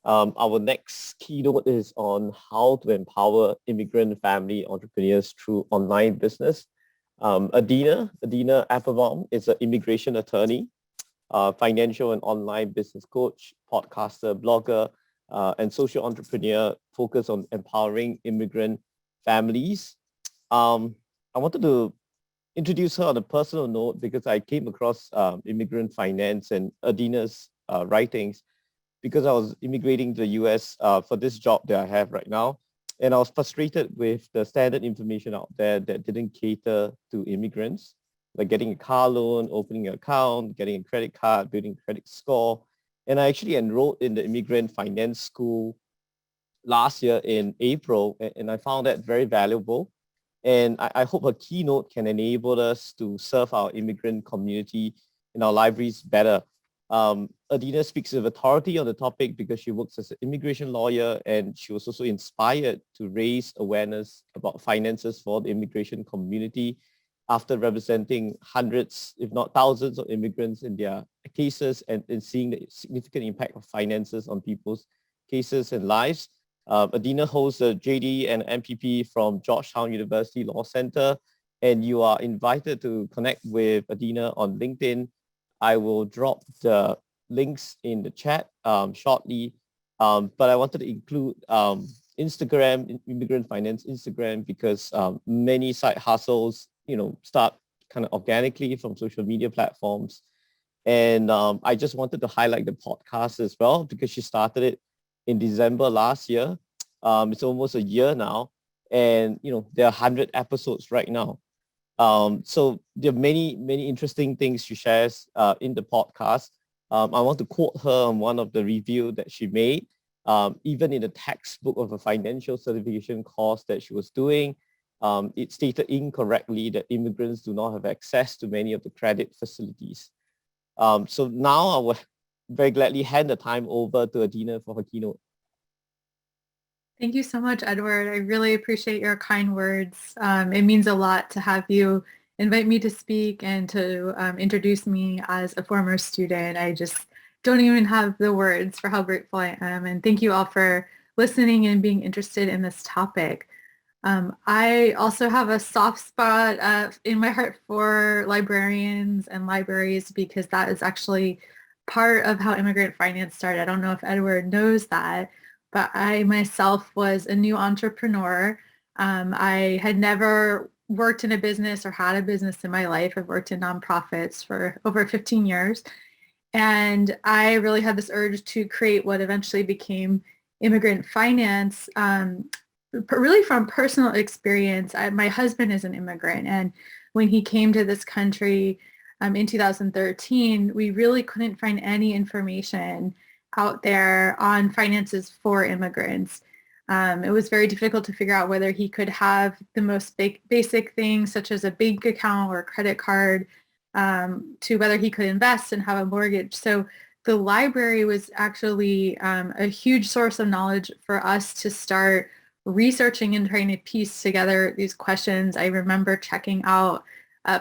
Our next keynote is on how to empower immigrant family entrepreneurs through online business. Adina Appelbaum is an immigration attorney, financial and online business coach, podcaster, blogger, and social entrepreneur focused on empowering immigrant families. I wanted to introduce her on a personal note because I came across Immigrant Finance and Adina's writings because I was immigrating to the US for this job that I have right now. And I was frustrated with the standard information out there that didn't cater to immigrants, like getting a car loan, opening an account, getting a credit card, building a credit score. And I actually enrolled in the Immigrant Finance School last year in April, and I found that very valuable. And I hope a keynote can enable us to serve our immigrant community in our libraries better. Adina speaks with authority on the topic because she works as an immigration lawyer, and she was also inspired to raise awareness about finances for the immigration community after representing hundreds, if not thousands of immigrants in their cases and seeing the significant impact of finances on people's cases and lives. Adina holds a JD and MPP from Georgetown University Law Center, and you are invited to connect with Adina on LinkedIn. I will drop the links in the chat shortly, but I wanted to include Instagram, Immigrant Finance Instagram, because many side hustles, start kind of organically from social media platforms. And I just wanted to highlight the podcast as well because she started it in December last year. It's almost a year now, and there are 100 episodes right now. So there are many interesting things she shares in the podcast. I want to quote her on one of the review that she made. Even in the textbook of a financial certification course that she was doing, it stated incorrectly that immigrants do not have access to many of the credit facilities. So now I will very gladly hand the time over to Adina for her keynote. Thank you so much, Edward. I really appreciate your kind words. It means a lot to have you invite me to speak and to introduce me as a former student. I just don't even have the words for how grateful I am. And thank you all for listening and being interested in this topic. I also have a soft spot in my heart for librarians and libraries because that is actually part of how Immigrant Finance started. I don't know if Edward knows that, but I myself was a new entrepreneur. I had never worked in a business or had a business in my life. I've worked in nonprofits for over 15 years. And I really had this urge to create what eventually became Immigrant Finance, really from personal experience. My husband is an immigrant, and when he came to this country in 2013, we really couldn't find any information out there on finances for immigrants. It was very difficult to figure out whether he could have the most basic things such as a bank account or a credit card, to whether he could invest and have a mortgage. So the library was actually a huge source of knowledge for us to start researching and trying to piece together these questions. I remember checking out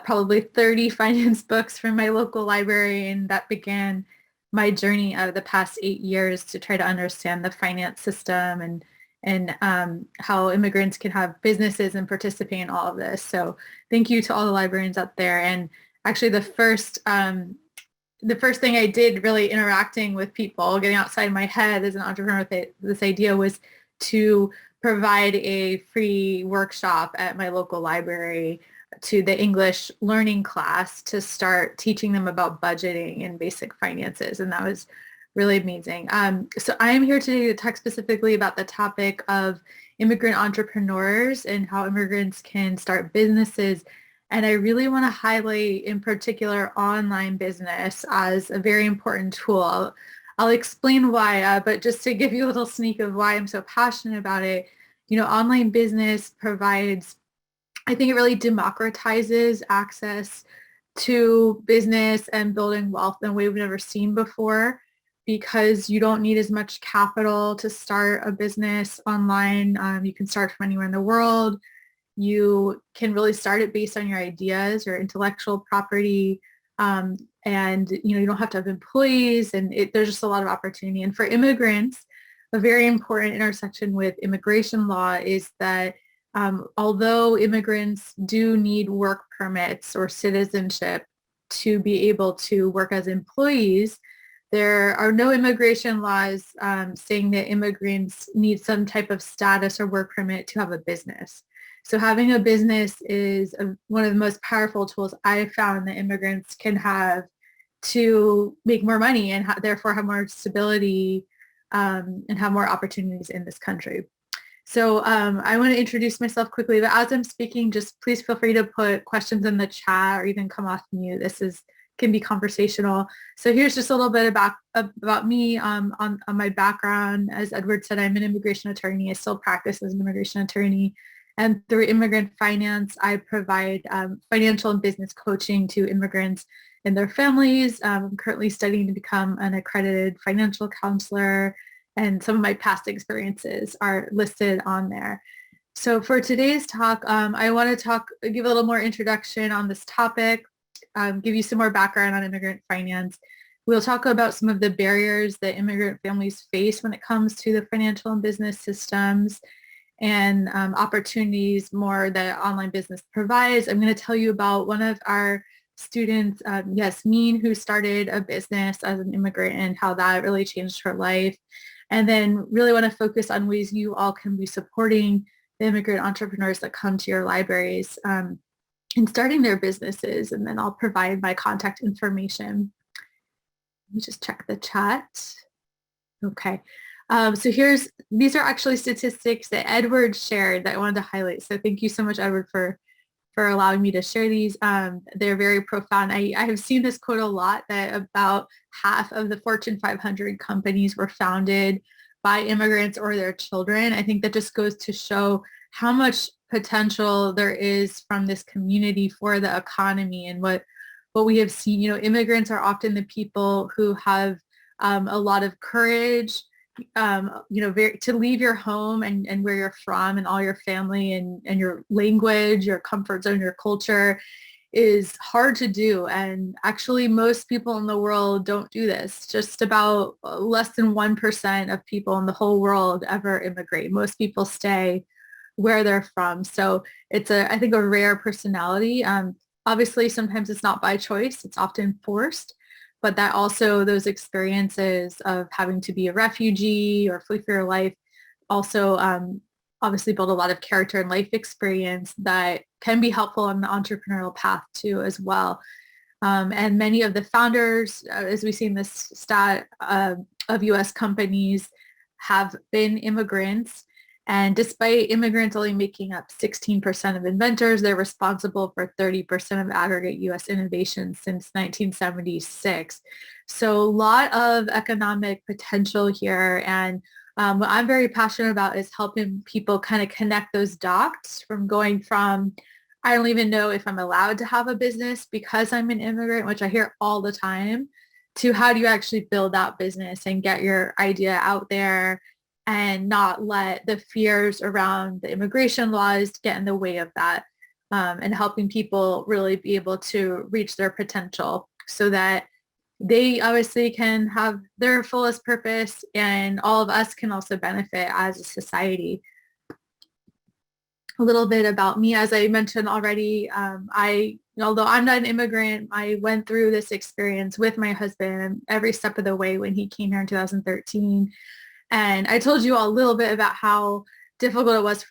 probably 30 finance books from my local library, and that began my journey of the past 8 years to try to understand the finance system and how immigrants can have businesses and participate in all of this. So thank you to all the librarians out there. And actually the first thing I did really interacting with people, getting outside my head as an entrepreneur with this idea, was to provide a free workshop at my local library to the English learning class to start teaching them about budgeting and basic finances. And that was really amazing. So I am here today to talk specifically about the topic of immigrant entrepreneurs and how immigrants can start businesses. And I really want to highlight in particular online business as a very important tool. I'll explain why, but just to give you a little sneak of why I'm so passionate about it, online business provides, I think it really democratizes access to business and building wealth in a way we've never seen before, because you don't need as much capital to start a business online. You can start from anywhere in the world. You can really start it based on your ideas, your intellectual property, and you don't have to have employees, and there's just a lot of opportunity. And for immigrants, a very important intersection with immigration law is that although immigrants do need work permits or citizenship to be able to work as employees, there are no immigration laws saying that immigrants need some type of status or work permit to have a business. So having a business is one of the most powerful tools I've found that immigrants can have to make more money and therefore have more stability and have more opportunities in this country. So I want to introduce myself quickly, but as I'm speaking, just please feel free to put questions in the chat or even come off mute. This can be conversational. So here's just a little bit about me on my background. As Edward said, I'm an immigration attorney. I still practice as an immigration attorney. And through Immigrant Finance, I provide financial and business coaching to immigrants and their families. I'm currently studying to become an accredited financial counselor, and some of my past experiences are listed on there. So for today's talk, I want to give a little more introduction on this topic, give you some more background on immigrant finance. We'll talk about some of the barriers that immigrant families face when it comes to the financial and business systems, and opportunities more that online business provides. I'm going to tell you about one of our students, Yasmin, who started a business as an immigrant and how that really changed her life. And then really want to focus on ways you all can be supporting the immigrant entrepreneurs that come to your libraries in starting their businesses. And then I'll provide my contact information. Let me just check the chat. Okay. So these are actually statistics that Edward shared that I wanted to highlight. So thank you so much, Edward, for allowing me to share these. They're very profound. I have seen this quote a lot, that about half of the Fortune 500 companies were founded by immigrants or their children. I think that just goes to show how much potential there is from this community for the economy. And what we have seen, immigrants are often the people who have a lot of courage, to leave your home and where you're from and all your family and your language, your comfort zone, your culture is hard to do. And actually most people in the world don't do this. Just about less than 1% of people in the whole world ever immigrate. Most people stay where they're from. So it's I think a rare personality. Obviously sometimes it's not by choice, it's often forced. But that also, those experiences of having to be a refugee or flee for your life also obviously build a lot of character and life experience that can be helpful on the entrepreneurial path too as well. And many of the founders, as we see in this stat of US companies, have been immigrants. And despite immigrants only making up 16% of inventors, they're responsible for 30% of aggregate U.S. innovation since 1976. So a lot of economic potential here. And what I'm very passionate about is helping people kind of connect those dots from going from, I don't even know if I'm allowed to have a business because I'm an immigrant, which I hear all the time, to how do you actually build that business and get your idea out there and not let the fears around the immigration laws get in the way of that, and helping people really be able to reach their potential so that they obviously can have their fullest purpose, and all of us can also benefit as a society. A little bit about me, as I mentioned already, although I'm not an immigrant, I went through this experience with my husband every step of the way when he came here in 2013. And I told you all a little bit about how difficult it was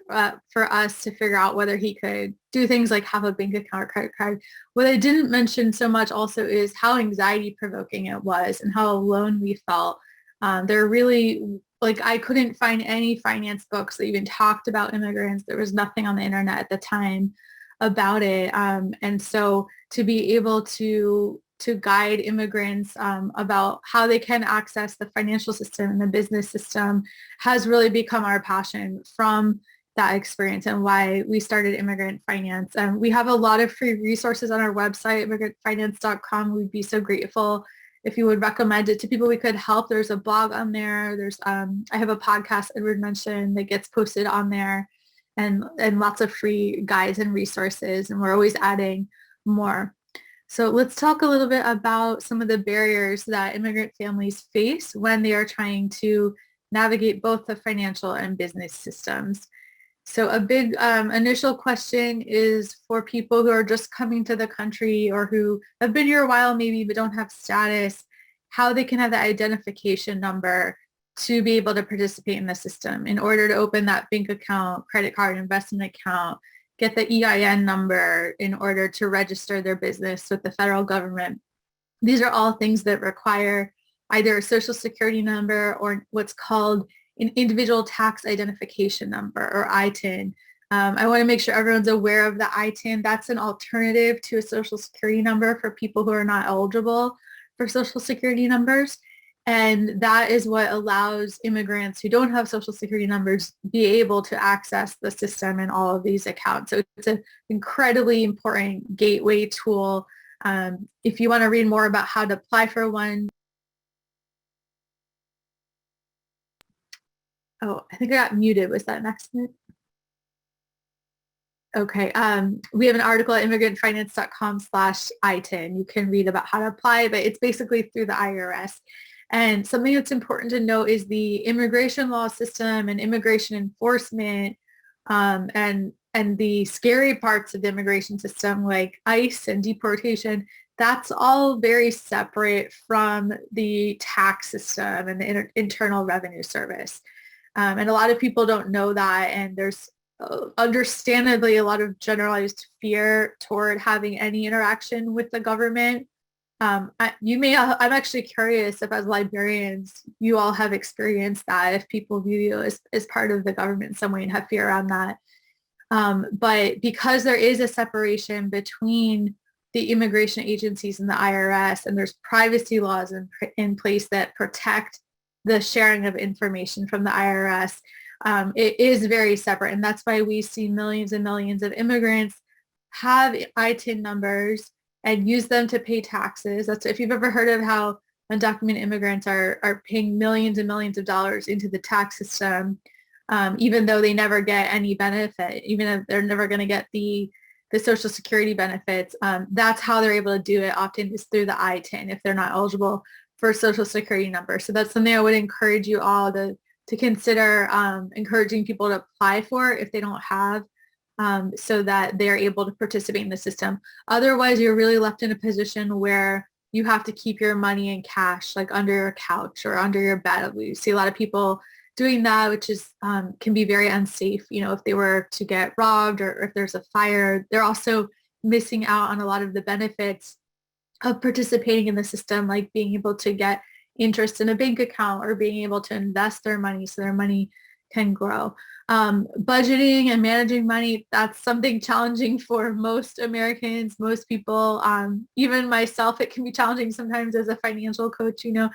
for us to figure out whether he could do things like have a bank account or credit card. What I didn't mention so much also is how anxiety provoking it was and how alone we felt. There really, I couldn't find any finance books that even talked about immigrants. There was nothing on the internet at the time about it. And so to be able to guide immigrants about how they can access the financial system and the business system has really become our passion from that experience, and why we started Immigrant Finance. We have a lot of free resources on our website, immigrantfinance.com. We'd be so grateful if you would recommend it to people we could help. There's a blog on there. There's I have a podcast Edward mentioned that gets posted on there, and lots of free guides and resources, and we're always adding more. So let's talk a little bit about some of the barriers that immigrant families face when they are trying to navigate both the financial and business systems. So a big initial question is for people who are just coming to the country or who have been here a while maybe but don't have status, how they can have the identification number to be able to participate in the system in order to open that bank account, credit card, investment account, get the EIN number in order to register their business with the federal government. These are all things that require either a social security number or what's called an individual tax identification number, or ITIN. I want to make sure everyone's aware of the ITIN. That's an alternative to a social security number for people who are not eligible for social security numbers. And that is what allows immigrants who don't have social security numbers be able to access the system and all of these accounts. So it's an incredibly important gateway tool. If you want to read more about how to apply for one, oh, I think I got muted. Was that next minute? Okay. We have an article at immigrantfinance.com/ITIN. You can read about how to apply, but it's basically through the IRS. And something that's important to note is the immigration law system and immigration enforcement and the scary parts of the immigration system like ICE and deportation. That's all very separate from the tax system and the Internal Revenue Service. And a lot of people don't know that, and there's understandably a lot of generalized fear toward having any interaction with the government. I'm actually curious if as librarians, you all have experienced that, if people view you as part of the government in some way and have fear around that. But because there is a separation between the immigration agencies and the IRS, and there's privacy laws in place that protect the sharing of information from the IRS, it is very separate. And that's why we see millions and millions of immigrants have ITIN numbers and use them to pay taxes. That's, if you've ever heard of how undocumented immigrants are paying millions and millions of dollars into the tax system, even though they never get any benefit, even if they're never going to get the Social Security benefits. That's how they're able to do it, often is through the ITIN if they're not eligible for a Social Security number. So that's something I would encourage you all to consider encouraging people to apply for if they don't have, so that they're able to participate in the system. Otherwise, you're really left in a position where you have to keep your money in cash, like under your couch or under your bed. We see a lot of people doing that, which is can be very unsafe. You know, if they were to get robbed or if there's a fire, they're also missing out on a lot of the benefits of participating in the system, like being able to get interest in a bank account or being able to invest their money so their money can grow. Budgeting and managing money, that's something challenging for most Americans, most people, even myself. It can be challenging sometimes as a financial coach, you know,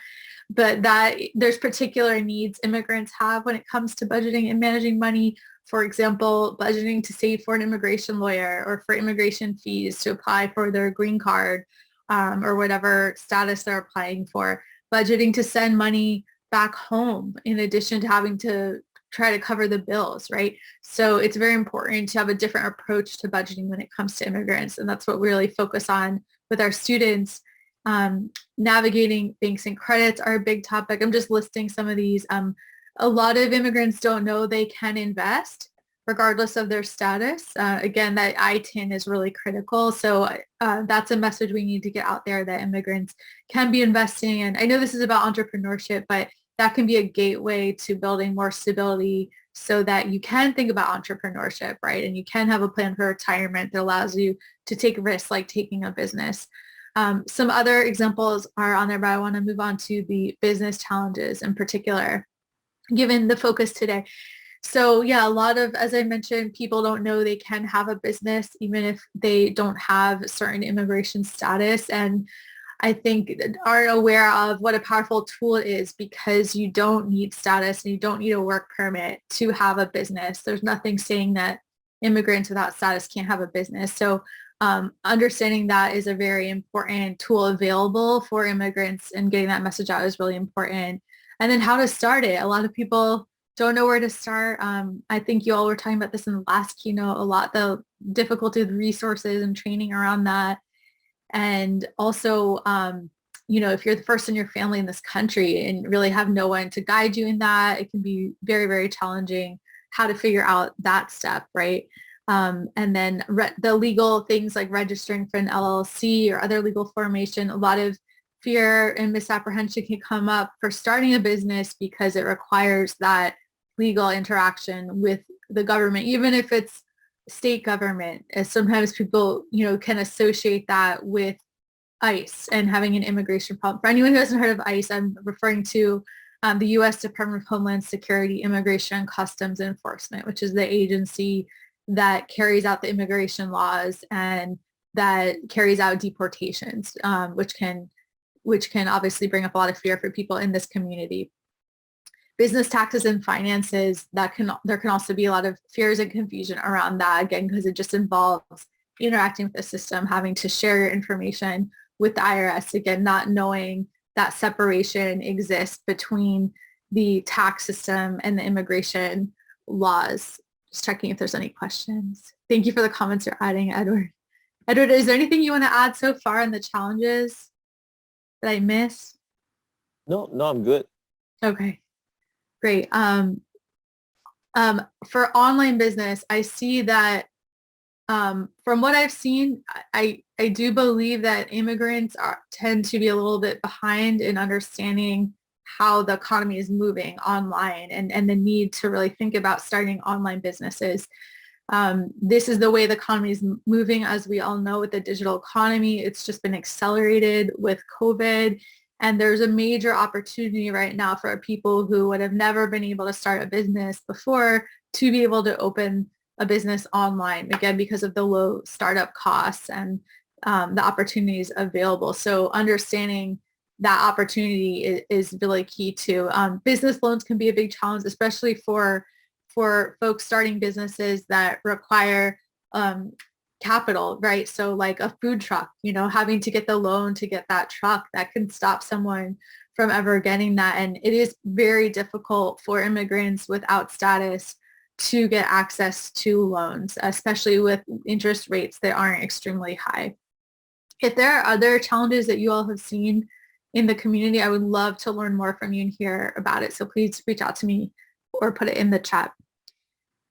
but that there's particular needs immigrants have when it comes to budgeting and managing money. For example, budgeting to save for an immigration lawyer or for immigration fees to apply for their green card, or whatever status they're applying for. Budgeting to send money back home in addition to having to try to cover the bills, right? So it's very important to have a different approach to budgeting when it comes to immigrants. And that's what we really focus on with our students. Navigating banks and credits are a big topic. I'm just listing some of these. A lot of immigrants don't know they can invest regardless of their status. Again, that ITIN is really critical. So that's a message we need to get out there, that immigrants can be investing. And I know this is about entrepreneurship, but that can be a gateway to building more stability so that you can think about entrepreneurship, right? And you can have a plan for retirement that allows you to take risks like taking a business. Some other examples are on there, but I want to move on to the business challenges in particular, given the focus today. So yeah, a lot of, as I mentioned, people don't know they can have a business even if they don't have certain immigration status. And I think aren't aware of what a powerful tool it is, because you don't need status and you don't need a work permit to have a business. There's nothing saying that immigrants without status can't have a business. So understanding that is a very important tool available for immigrants, and getting that message out is really important. And then how to start it. A lot of people don't know where to start. I think you all were talking about this in the last keynote a lot, the difficulty with resources and training around that. And also if you're the first in your family in this country and really have no one to guide you in that, it can be very, very challenging how to figure out that step, right? And then the legal things like registering for an LLC or other legal formation, a lot of fear and misapprehension can come up for starting a business because it requires that legal interaction with the government, even if it's state government, as sometimes people, can associate that with ICE and having an immigration problem. For anyone who hasn't heard of ICE, I'm referring to the U.S. Department of Homeland Security Immigration and Customs Enforcement, which is the agency that carries out the immigration laws and that carries out deportations, which can obviously bring up a lot of fear for people in this community. Business taxes and finances, there can also be a lot of fears and confusion around that, again, because it just involves interacting with the system, having to share your information with the IRS, again, not knowing that separation exists between the tax system and the immigration laws. Just checking if there's any questions. Thank you for the comments you're adding, Edward. Edward, is there anything you want to add so far on the challenges that I missed? No, I'm good. Okay, great. For online business, I see that from what I've seen, I do believe that immigrants tend to be a little bit behind in understanding how the economy is moving online and the need to really think about starting online businesses. This is the way the economy is moving, as we all know, with the digital economy. It's just been accelerated with COVID. And there's a major opportunity right now for people who would have never been able to start a business before to be able to open a business online, again, because of the low startup costs and the opportunities available. So understanding that opportunity is really key too. Business loans can be a big challenge, especially for folks starting businesses that require capital, right? So like a food truck, having to get the loan to get that truck, that can stop someone from ever getting that. And it is very difficult for immigrants without status to get access to loans, especially with interest rates that aren't extremely high. If there are other challenges that you all have seen in the community, I would love to learn more from you and hear about it. So please reach out to me or put it in the chat.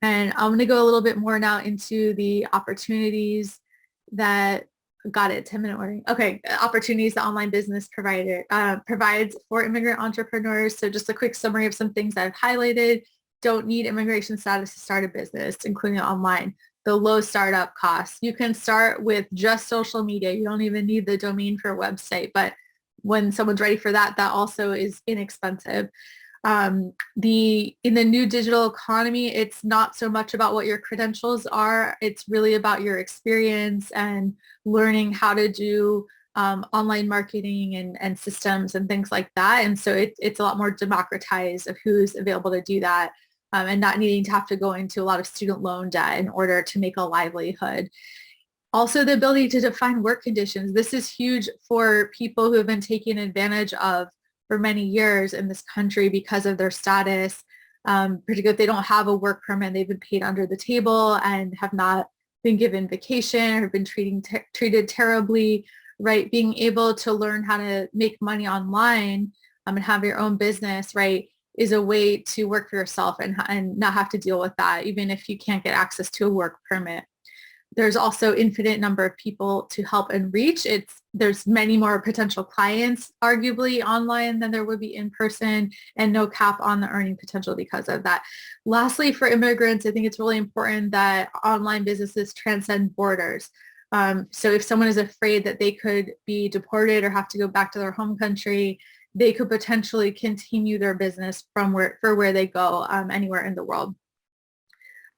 And I'm going to go a little bit more now into the opportunities that, got it, 10-minute warning. Okay, opportunities that online business provides for immigrant entrepreneurs. So just a quick summary of some things I've highlighted. Don't need immigration status to start a business, including online. The low startup costs. You can start with just social media. You don't even need the domain for a website, but when someone's ready for that, that also is inexpensive. In the new digital economy, it's not so much about what your credentials are. It's really about your experience and learning how to do online marketing and systems and things like that. And so it's a lot more democratized of who's available to do that, and not needing to have to go into a lot of student loan debt in order to make a livelihood. Also, the ability to define work conditions. This is huge for people who have been taken advantage of for many years in this country because of their status, particularly if they don't have a work permit, they've been paid under the table and have not been given vacation or been treated terribly, right? Being able to learn how to make money online and have your own business, right, is a way to work for yourself and not have to deal with that, even if you can't get access to a work permit. There's also infinite number of people to help and reach. There's many more potential clients, arguably online than there would be in person, and no cap on the earning potential because of that. Lastly, for immigrants, I think it's really important that online businesses transcend borders. So if someone is afraid that they could be deported or have to go back to their home country, they could potentially continue their business from where they go, anywhere in the world.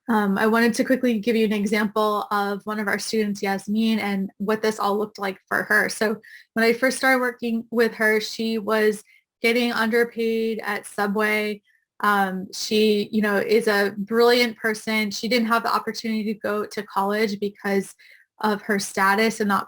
I wanted to quickly give you an example of one of our students, Yasmin, and what this all looked like for her. So when I first started working with her, she was getting underpaid at Subway. She, is a brilliant person. She didn't have the opportunity to go to college because of her status and not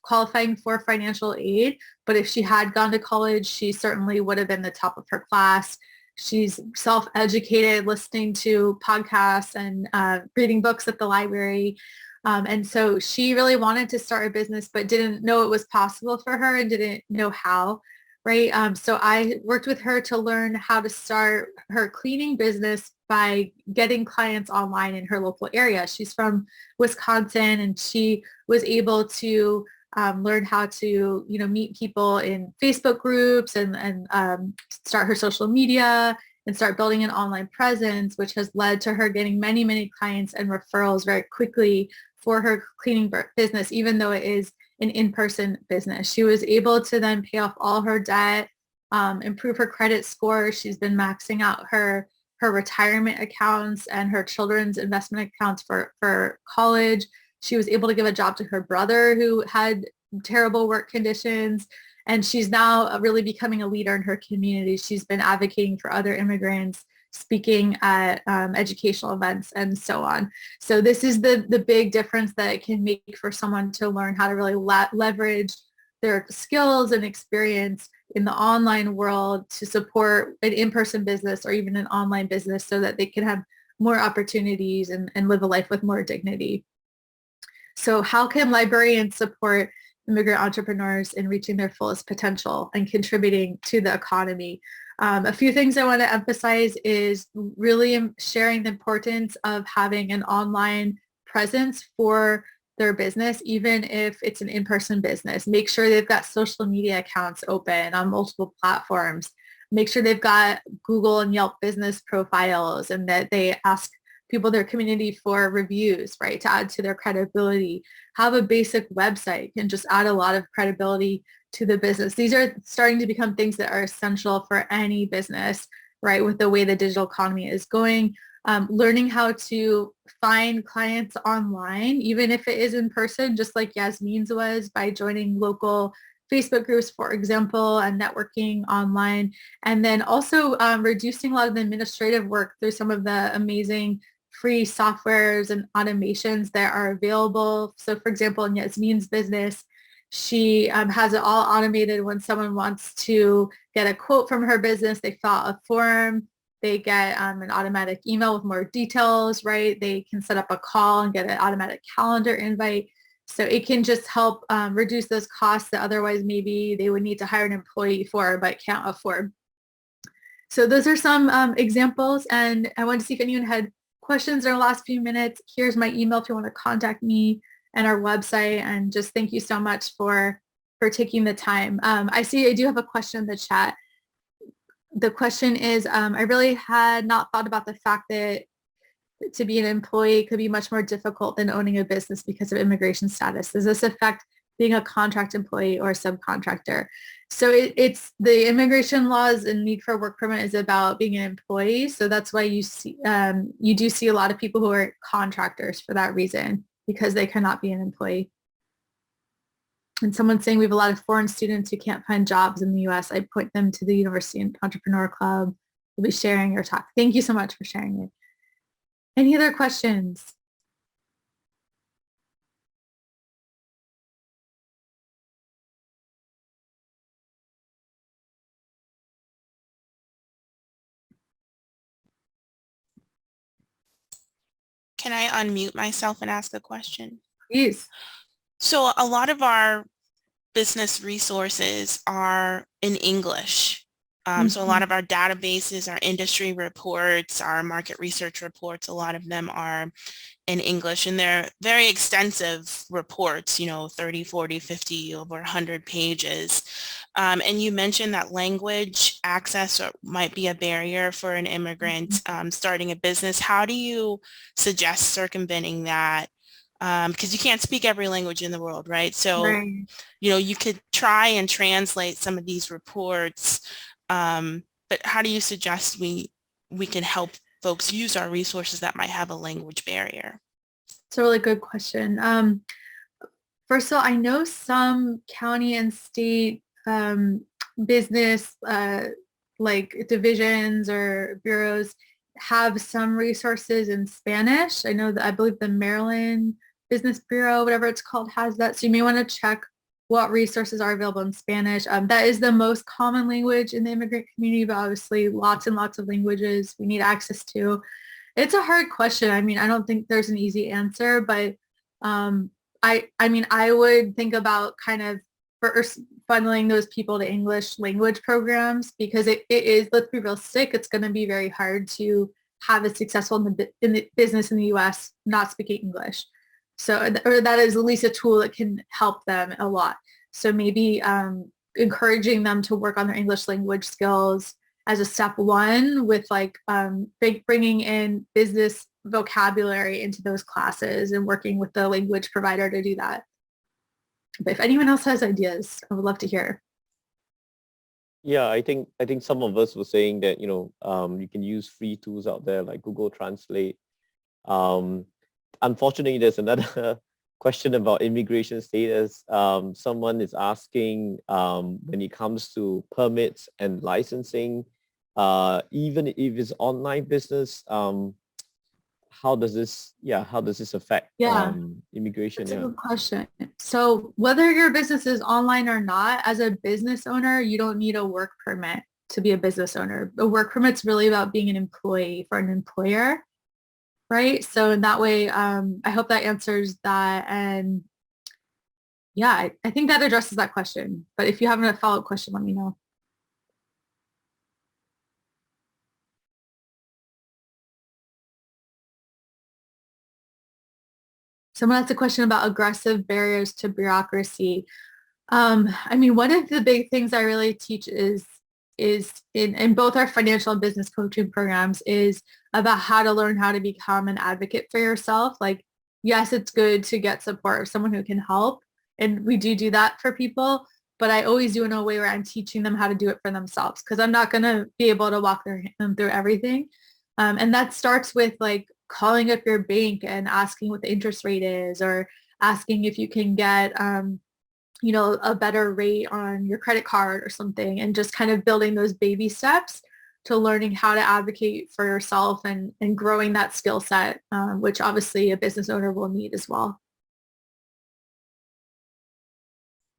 qualifying for financial aid. But if she had gone to college, she certainly would have been the top of her class. She's self-educated, listening to podcasts and reading books at the library. And so she really wanted to start a business, but didn't know it was possible for her and didn't know how, right? So I worked with her to learn how to start her cleaning business by getting clients online in her local area. She's from Wisconsin, and she was able to learn how to, meet people in Facebook groups and start her social media and start building an online presence, which has led to her getting many, many clients and referrals very quickly for her cleaning business, even though it is an in-person business. She was able to then pay off all her debt, improve her credit score. She's been maxing out her retirement accounts and her children's investment accounts for college. She was able to give a job to her brother who had terrible work conditions. And she's now really becoming a leader in her community. She's been advocating for other immigrants, speaking at educational events and so on. So this is the big difference that it can make for someone to learn how to really leverage their skills and experience in the online world to support an in-person business or even an online business so that they can have more opportunities and live a life with more dignity. So how can librarians support immigrant entrepreneurs in reaching their fullest potential and contributing to the economy? A few things I want to emphasize is really sharing the importance of having an online presence for their business, even if it's an in-person business. Make sure they've got social media accounts open on multiple platforms. Make sure they've got Google and Yelp business profiles and that they ask people in their community for reviews, right, to add to their credibility. Have a basic website and just add a lot of credibility to the business. These are starting to become things that are essential for any business, right, with the way the digital economy is going. Learning how to find clients online, even if it is in person, just like Yasmin's was, by joining local Facebook groups, for example, and networking online. And then also reducing a lot of the administrative work through some of the amazing free softwares and automations that are available. So for example, in Yasmin's business, she has it all automated. When someone wants to get a quote from her business, they fill out a form, they get an automatic email with more details, right? They can set up a call and get an automatic calendar invite. So it can just help reduce those costs that otherwise maybe they would need to hire an employee for but can't afford. So those are some examples, and I wanted to see if anyone had questions in our last few minutes. Here's my email if you want to contact me, and our website, and just thank you so much for taking the time. I see I do have a question in the chat. The question is, I really had not thought about the fact that to be an employee could be much more difficult than owning a business because of immigration status. Does this affect being a contract employee or a subcontractor? So it's the immigration laws and need for a work permit is about being an employee. So that's why you see you do see a lot of people who are contractors for that reason, because they cannot be an employee. And someone's saying we have a lot of foreign students who can't find jobs in the US. I point them to the University Entrepreneur Club. We'll be sharing your talk. Thank you so much for sharing it. Any other questions? Can I unmute myself and ask a question? Please. So a lot of our business resources are in English. So a lot of our databases, our industry reports, our market research reports, a lot of them are in English, and they're very extensive reports, 30, 40, 50, over 100 pages. And you mentioned that language access might be a barrier for an immigrant starting a business. How do you suggest circumventing that? Because you can't speak every language in the world, right? So, Right. You could try and translate some of these reports, but how do you suggest we can help folks use our resources that might have a language barrier? It's a really good question. First of all, I know some county and state business like divisions or bureaus have some resources in Spanish. I know that I believe the Maryland Business Bureau, whatever it's called, has that. So you may want to check what resources are available in Spanish. That is the most common language in the immigrant community, but obviously lots and lots of languages we need access to. It's a hard question. I mean, I don't think there's an easy answer, but I mean, I would think about kind of first funneling those people to English language programs, because it is, let's be realistic, it's going to be very hard to have a successful in the business in the US not speaking English. So, or that is at least a tool that can help them a lot. So maybe encouraging them to work on their English language skills as a step one, with like bringing in business vocabulary into those classes and working with the language provider to do that. But if anyone else has ideas, I would love to hear. Yeah, I think some of us were saying that, you know, you can use free tools out there like Google Translate. Unfortunately, there's another question about immigration status. Someone is asking, when it comes to permits and licensing, even if it's online business, how does this affect immigration? That's a good question. So whether your business is online or not, as a business owner, you don't need a work permit to be a business owner. A work permit's really about being an employee for an employer, right? So in that way, I hope that answers that. And yeah, I think that addresses that question. But if you have a follow-up question, let me know. Someone asked a question about aggressive barriers to bureaucracy. I mean, one of the big things I really teach is in both our financial and business coaching programs is about how to learn how to become an advocate for yourself. Like, yes, it's good to get support of someone who can help. And we do that for people, but I always do it in a way where I'm teaching them how to do it for themselves, because I'm not going to be able to walk them through everything. And that starts with like calling up your bank and asking what the interest rate is, or asking if you can get, you know, a better rate on your credit card or something, and just kind of building those baby steps to learning how to advocate for yourself and growing that skill set, which obviously a business owner will need as well.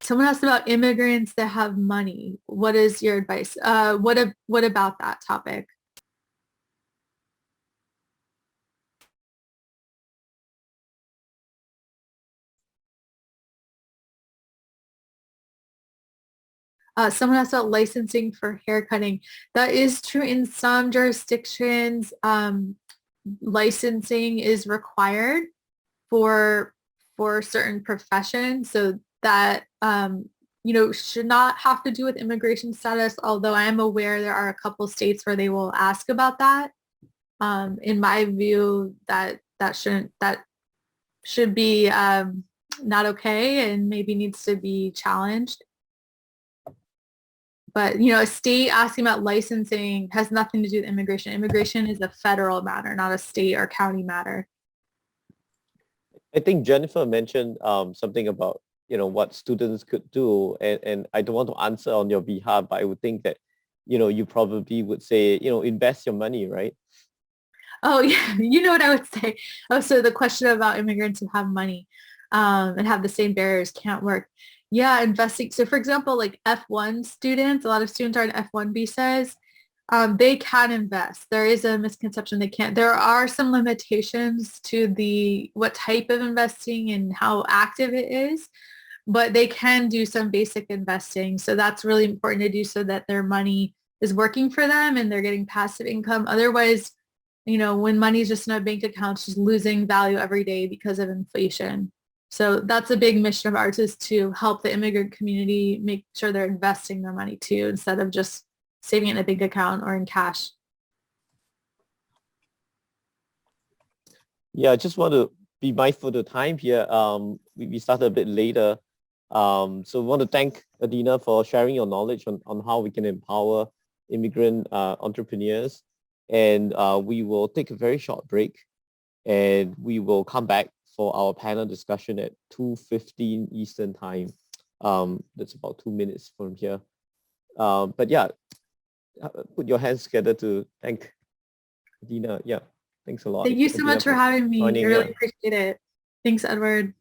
Someone asked about immigrants that have money. What is your advice? What about that topic? Someone asked about licensing for haircutting. That is true in some jurisdictions. Licensing is required for certain professions, so that you know, should not have to do with immigration status. Although I am aware there are a couple states where they will ask about that. In my view, that should be not okay, and maybe needs to be challenged. But, you know, a state asking about licensing has nothing to do with immigration. Immigration is a federal matter, not a state or county matter. I think Jennifer mentioned something about, you know, what students could do, and I don't want to answer on your behalf, but I would think that, you know, you probably would say, you know, invest your money, right? Oh, yeah. You know what I would say? Oh, so the question about immigrants who have money and have the same barriers can't work. Yeah, investing. So for example, like F1 students, a lot of students are on F1 visas. They can invest. There is a misconception they can't. There are some limitations to what type of investing and how active it is, but they can do some basic investing. So that's really important to do, so that their money is working for them and they're getting passive income. Otherwise, you know, when money is just in a bank account, it's just losing value every day because of inflation. So that's a big mission of ours, is to help the immigrant community make sure they're investing their money too, instead of just saving it in a bank account or in cash. Yeah, I just want to be mindful of the time here. We started a bit later. So we want to thank Adina for sharing your knowledge on how we can empower immigrant entrepreneurs. And we will take a very short break, and we will come back for our panel discussion at 2:15 Eastern time. That's about 2 minutes from here. But yeah, put your hands together to thank Adina. Yeah, thanks a lot. Thank you so much for having me. I really appreciate it. Thanks, Edward.